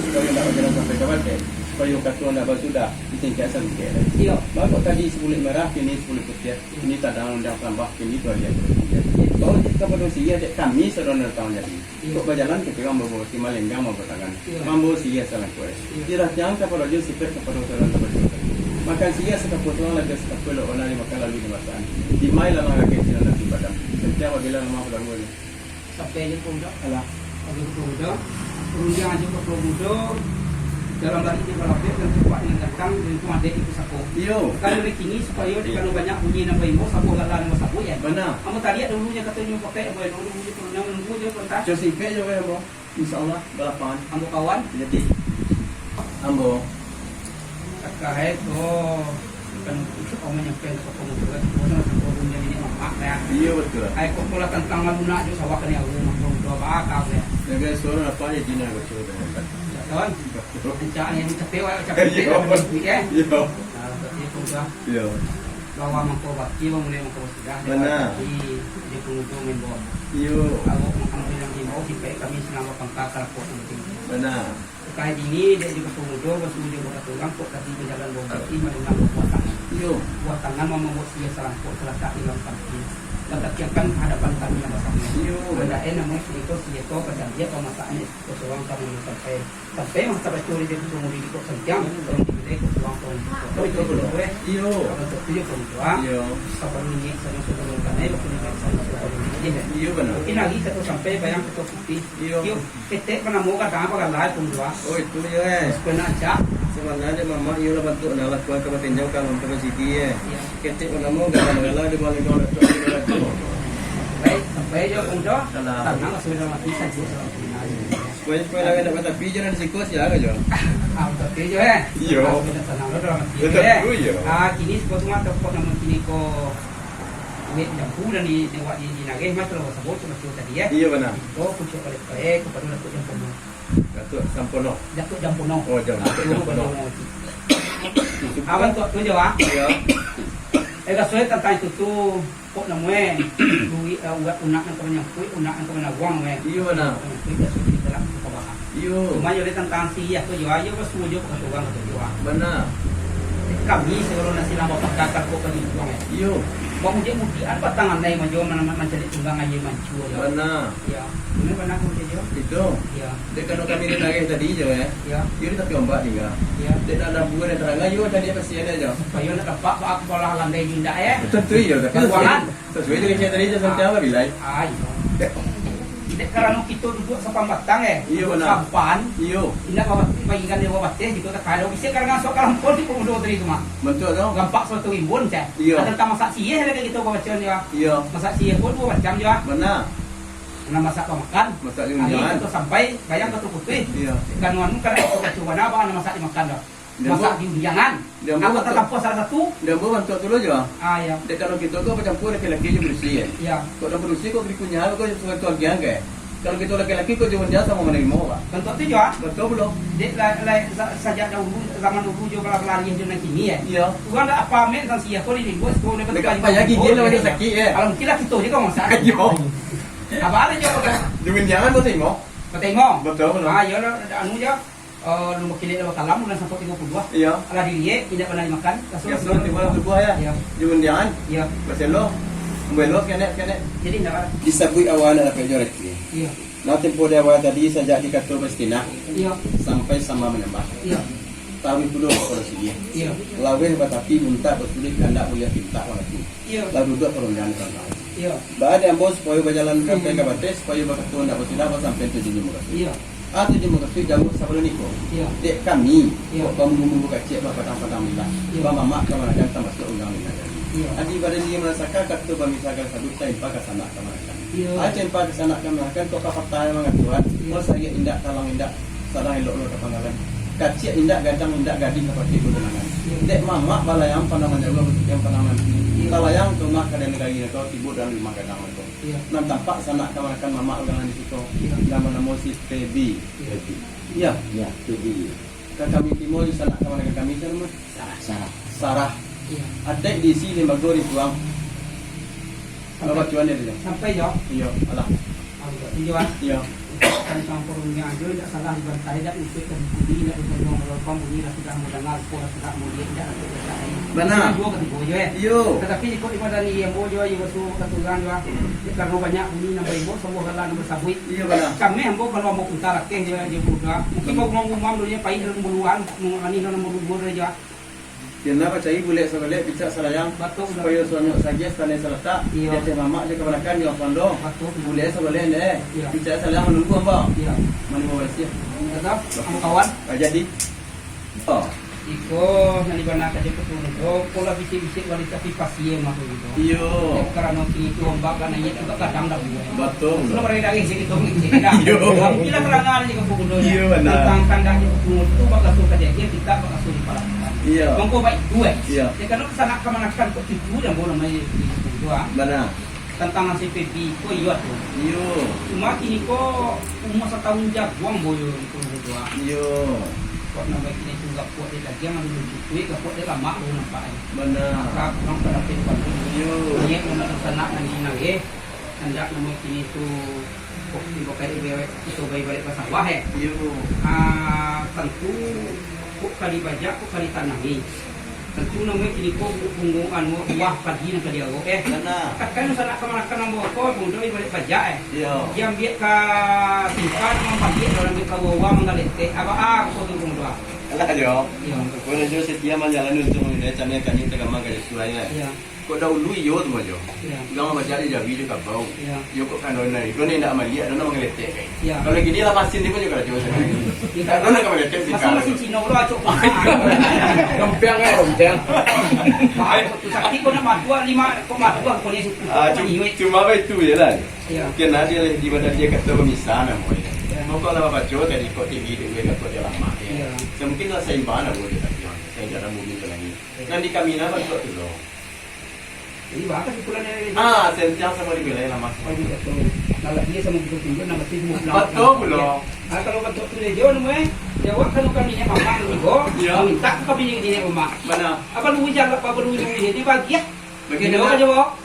supaya nak berjalan sampai ke Batik, supaya kata nak bersudah ditingkatkan sikit. Iya. Baru tadi 10 merah, kini 10 putih. Ini tak ada undang tambah, kini 2 dia. Kalau kepada sia kami saudara tahun jadi. Untuk berjalan kita orang bawa si Malenggang mau bertangan. Mampu sia salah kue. Tidak jangan kepada dia sipir kepada saudara berjuang. Makan sia sekaputuan lagi sekapul orang ni makan lalu di masaan. Di mai lama lagi sila nanti padam. Setiap apabila lama berlalu ni. Sampai je pun dah. Alah. Ada pun dah. Perunjang aja ke Promudo. Dalam hari ini kalau dan cepat yang datang itu ada itu sapu. Iyo. Kalau begini supaya kalau banyak bunyi nama ibu sapu galah nama sapu ya. Benar. Kamu tadi dulunya katanya pakai apa ya dulunya perunjang nunggu je kontak. Josi pe je ambo. Insyaallah balapan. Kamu kawan Jadi. Ambo. Kakak itu kan itu kamu nyampe ke Promudo kan orang perunjang ini mak ya. Iya betul. Ai kok pula tentang maluna je sawak ni aku Promudo bakal ya. Jaga suara apa ya dina betul. Kawan. Cak yang capek capek ya. Iyo. Nah, itu pun dah. Iyo. Bawa mangkok baki, mulai mangkok sudah. Benar. Di pengunjung membor. Iyo. Kalau makan bilang di mau kita kami selama pangkat terpot penting. Benar. Kayak gini dia juga pengunjung, pengunjung buat tulang kok tadi berjalan bawa baki, mana buat tangan. Iyo. Buat tangan mau membuat dia serangkut terletak di dalam kaki. Letakkan hadapan kami yang besarnya. Iyo. Benda namanya itu siapa pada dia pemasaknya seorang kami sampai masa bacuri dia ketemu di kok senjang orang di kok tuang tuang. Itu boleh. Iyo. Untuk dia pun tuang. Iyo. Sabar ini saya sudah mengenai waktu di saya sudah mengenai. Iyo benar. Ini lagi satu sampai bayang satu putih. Iyo. Ketek mana mau kata apa kan lain pun tuang. Oh itu ya. Sebenarnya aja. Sebenarnya mama iyo lah bantu adalah kuat ke tinjau kalau untuk siti ya. Ya. Ketik mana mau gala di balik orang tu. Baik sampai je pun tuang. Tanang sudah mati saja. Supaya lagi dapat tapi jangan sikos ya aja. Tapi je eh. Iyo. Senang lo dalam hati. Betul iyo. Kini sebetulnya toko nama kini ko wet jampu dan di nageh mas kalau sebut cuma tadi ya. Iya benar. Oh pucuk balik baik kepada datuk jampu. Datuk Sampono. Datuk jampu no. Oh datuk Sampono. Awan tu jawab. Iya. Sesuai tentang itu tu kok namanya duit buat unak yang kau nyampu unak yang kau nawang me. Iya benar. Tidak sudah dalam kebahan. Iyo. Cuma jadi tentang si ya tu jawab yo pas mujo ke tuang ke jawab. Benar. Kami sebelum nasi lambak pakakar kok ke tuang. Iyo. Bang dia mesti apa tangan lain maju mana mencari tunggang aja maju ya. Benar. Ya. Ini benar aku dia. Itu. Ya. Dekat kami ni lagi tadi je ya. Ya. Yo tapi ombak juga. Ya. Dia ada buah dan terang yo tadi apa sih ada je. Supaya nak dapat pak pola landai dinda ya. Tentu iyo tapi Keuangan. sesuai dengan yang tadi je sampai apa bilai. Ai. Dek karena kita duduk sepang batang Iya, benar. Sampan. Iyo. Indah bawa bagikan dia bawa teh gitu tak ada bisa karena sok kalau pun di pemuda tadi cuma. Betul dong. Gampak suatu rimbun cah. Iya. Ada tentang masak sih ya gitu bawa macam dia. Iyo. Masak sih pun bawa macam dia. Benar. Nah masak makan. Masak di Hari undangan. itu sampai bayang ke putih. Iya. Kan anu kan coba apa ana masak dimakan dah. Dan Masak di undangan. Dan Apa betul. tetap salah satu? Dia buat bantu dulu je. Ah ya. Dekat kalau kita tu apa campur laki-laki je bersih ya. Ya. Kau dah bersih kau beri punya kau suka tu agian ke. Kalau kita laki-laki kau jangan jasa mau menerima apa. Contoh tu juga. Betul belum? Dek sajak dahulu zaman dulu juga pelari yang jenak kini ya. Iya. Tuan dah apa men sang sia kau ni bos kau ni Dekat apa ya gigi lah dia sakit ya. Kalau mungkin lah kita je kau masak. Ayo. Apa ada je kau. Jangan jangan kau tengok. Kau tengok. Betul belum? Ah ya anu je. Nombor kilik lewat kalam bulan 132. Iya. Ala diri tidak pernah dimakan. Ya sudah tiba buah ya. Ya. Jangan jangan. Ya. Paselo. Belok kene. Jadi enggak. Disabui awal nak pejoret ni. Iya. Nah tempoh dia awal tadi sejak di Katul Palestina Iya. sampai sama menembak. Iya. Tahun dulu kalau sini. Iya. Laweh batapi minta bersulit ganda boleh minta orang tu. Iya. Lalu duduk perundang kan. Iya. Baada yang bos supaya berjalan sampai ke Bates supaya berketuan dapat sudah sampai 7 muka. Iya. 7 muka tu jamu sebelum niko. Iya. Dek kami, Iya. bumbu-bumbu kecil patang-patang minta. Iya. Mama kamar kan tambah undang minta. Iya. Adi pada dia merasakan kata bamisakan satu tempat ke sana kamar. Iya. Tempat ke sana kamar kan kau kapal mengaturan. Iya. Kalau saya indak talang indak sarang elok-elok ke panggalan. Kacik indak gadang indak gading seperti itu dengan. Iya. Dek mama balayang pandangan jaga yang pandangan. Iya. Balayang tu mak kadang lagi kau tidur dalam lima gadang itu. Iya. Nam tampak sana kamar kan mama ulangan di situ. Iya. Nama si Tebi. Iya. Ya, Tebi. Kami timur di sana kamar kami sana. Sarah. Sarah. Iya. Ada di sini magori tuang. Apa tuan dia? Sampai jo. Iya, alah. Iya. Iya. kan campurnya aja tidak salah dibantai tidak untuk dan budi tidak untuk melakukan budi sudah mendengar pola sudah mulia tidak ada terjadi. Benar. Dua ketiga aja ya. Yo. Tetapi ikut ibadah ni yang bojo aja waktu keturunan juga. Kalau banyak bunyi nambah ibu semua kalau nambah sabui. Iya benar. Kami yang bawa kalau mau putar ke dia buka. Mungkin mau ngomong dulu dia pahit dalam buluan, ini dalam bulu aja. Kenapa cai boleh sebalik bicara salayang supaya suami saja tanah selata dia teh mama dia kebanyakan di pondok boleh sebalik deh bicara salayang menunggu apa mana mau bersih tetap kamu kawan jadi oh iko nani bana ka jeput do pola bisik-bisik wali tapi pasien mah gitu iyo karena kini tu ombak kana ye juga kadang dah betul lu mari daging sini tu sini dah bila kerangan juga bukunya iyo benar tentang kandang je buku tu bakal tu kejadian kita bakal tu dipala iya mongko baik dua iya ya kalau kesana kemanakan kok itu yang boleh mai dua benar tentang CPP ko iyo tu iyo cuma kini ko umur setahun jagoan boyo itu dua iyo kok nama kini juga kuat dia lagi yang dulu kuih kuat dia lama lu nampak benar maka kurang pada penguat iyo ini mana sana nanti nage hendak nama kini tu kok dibakai itu baik-baik pasang wah iyo tentu kok kali bajak kok kali tanahi tentu nama kini kok bungungan wah pagi nak dia benar kan sana kemana kan nama kok bundu balik bajak iyo yang biak ka tingkat pagi dalam ka wawa mengalete apa kok tu bundu Alah jo. Iya. Kalau jo setia menjalani untuk dia cakap kan kita gambar kerja sulainya. Iya. Kau dahulu yo tu jo. Iya. Jangan baca dia jadi juga bau. Iya. Yo kok kan dona itu ni nak malia dona mengelete kan. Iya. Kalau gini lah masin dia pun juga jo. Iya. Dona kan mengelete sih kan. Masih Cina ulah acuk. Rompiang kan rompiang. Baik, tu sakit kau nak matua 5,2 kau ni. Cuma itu je lah. Iya. Mungkin nanti di mana dia kata pemisah nama dia. Mau kalau apa baca tadi kau tinggi dia kata dia lama. Iya. Mungkin lah saya mana boleh tapi saya jarang mungkin lagi. Nanti kami nama tu tu loh. Jadi bahkan sebulan ni. Sentiang sama di wilayah lama. Kalau dia sama betul tinggal nama tu semua. Betul belum? Kalau betul tu dia jauh nama jawab kalau kami ni mama ni go. Minta kau pilih dia mama. Mana? Apa lu jalan apa lu ini bagi ya? Bagi dia jawab.